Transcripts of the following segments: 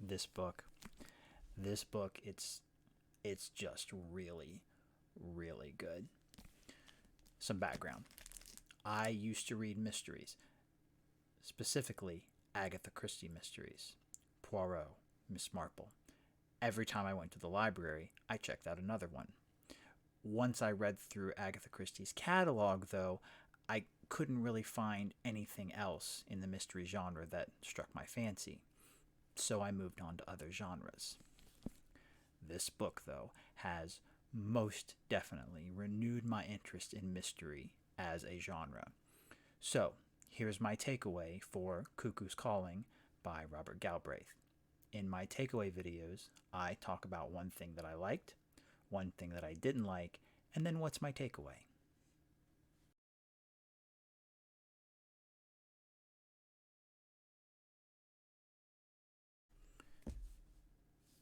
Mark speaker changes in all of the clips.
Speaker 1: this book. This book, it's just really, really good. Some background. I used to read mysteries, specifically Agatha Christie mysteries, Poirot, Miss Marple. Every time I went to the library, I checked out another one. Once I read through Agatha Christie's catalog, though, I couldn't really find anything else in the mystery genre that struck my fancy, so I moved on to other genres. This book, though, has most definitely renewed my interest in mystery as a genre. So, here's my takeaway for Cuckoo's Calling by Robert Galbraith. In my takeaway videos, I talk about one thing that I liked, one thing that I didn't like, and then what's my takeaway.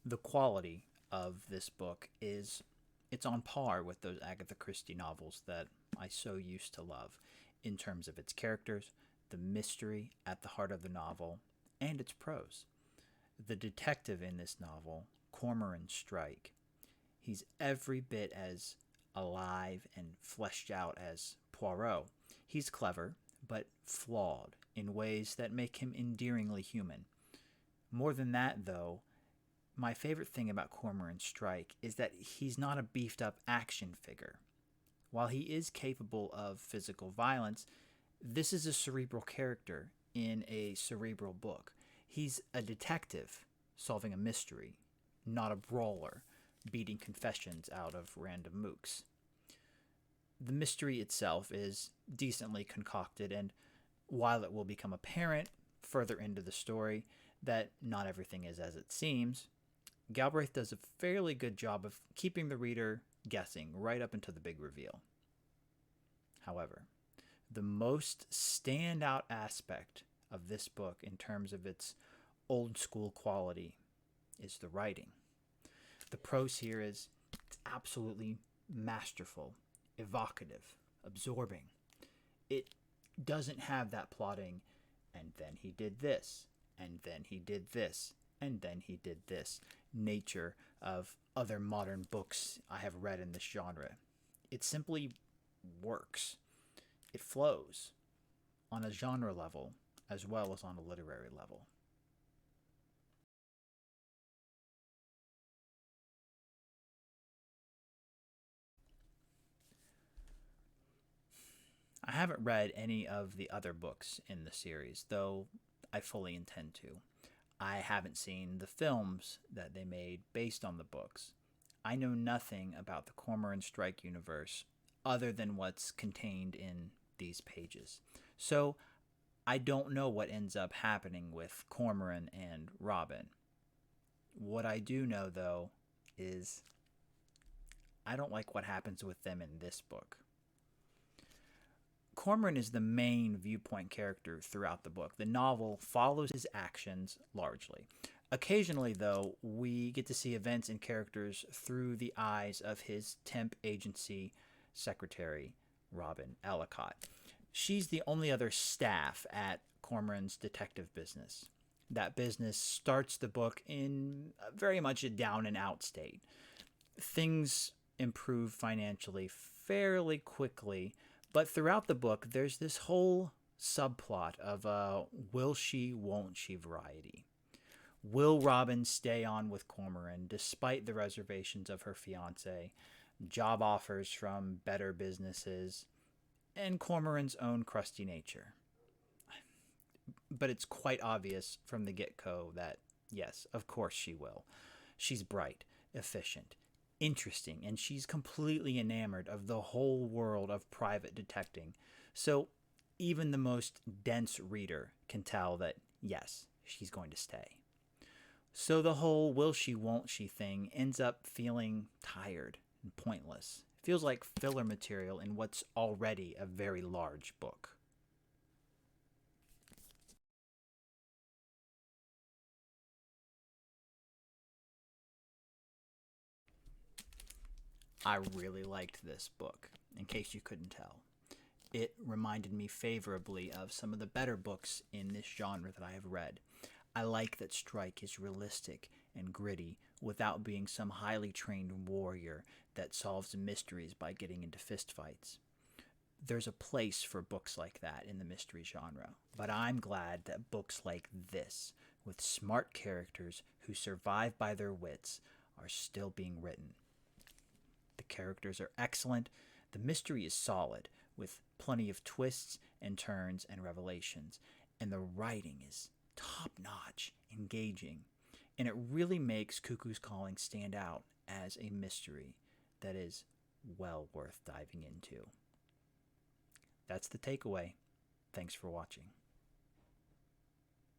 Speaker 1: The quality of this book is it's on par with those Agatha Christie novels that I so used to love in terms of its characters, the mystery at the heart of the novel, and its prose. The detective in this novel, Cormoran Strike, he's every bit as alive and fleshed out as Poirot. He's clever, but flawed in ways that make him endearingly human. More than that, though, my favorite thing about Cormoran Strike is that he's not a beefed up action figure. While he is capable of physical violence, this is a cerebral character in a cerebral book. He's a detective solving a mystery, not a brawler beating confessions out of random mooks. The mystery itself is decently concocted, and while it will become apparent further into the story that not everything is as it seems, Galbraith does a fairly good job of keeping the reader guessing right up until the big reveal. However, the most standout aspect of this book in terms of its old school quality is the writing. The prose here is absolutely masterful, evocative, absorbing. It doesn't have that plotting, and then he did this, and then he did this, and then he did this nature of other modern books I have read in this genre. It simply works. It flows on a genre level as well as on a literary level. I haven't read any of the other books in the series, though I fully intend to. I haven't seen the films that they made based on the books. I know nothing about the Cormoran Strike universe other than what's contained in these pages. So I don't know what ends up happening with Cormoran and Robin. What I do know, though, is I don't like what happens with them in this book. Cormoran is the main viewpoint character throughout the book. The novel follows his actions largely. Occasionally, though, we get to see events and characters through the eyes of his temp agency secretary, Robin Ellicott. She's the only other staff at Cormoran's detective business. That business starts the book in very much a down and out state. Things improve financially fairly quickly, but throughout the book, there's this whole subplot of a will she, won't she variety. Will Robin stay on with Cormoran despite the reservations of her fiance, job offers from better businesses, and Cormoran's own crusty nature? But it's quite obvious from the get-go that, yes, of course she will. She's bright, efficient, interesting, and she's completely enamored of the whole world of private detecting. So even the most dense reader can tell that, yes, she's going to stay. So the whole will she, won't she thing ends up feeling tired and pointless. It feels like filler material in what's already a very large book. I really liked this book, in case you couldn't tell. It reminded me favorably of some of the better books in this genre that I have read. I like that Strike is realistic and gritty without being some highly trained warrior that solves mysteries by getting into fistfights. There's a place for books like that in the mystery genre, but I'm glad that books like this, with smart characters who survive by their wits, are still being written. The characters are excellent, the mystery is solid, with plenty of twists and turns and revelations, and the writing is top notch, engaging, and it really makes Cuckoo's Calling stand out as a mystery that is well worth diving into. That's the takeaway. Thanks for watching.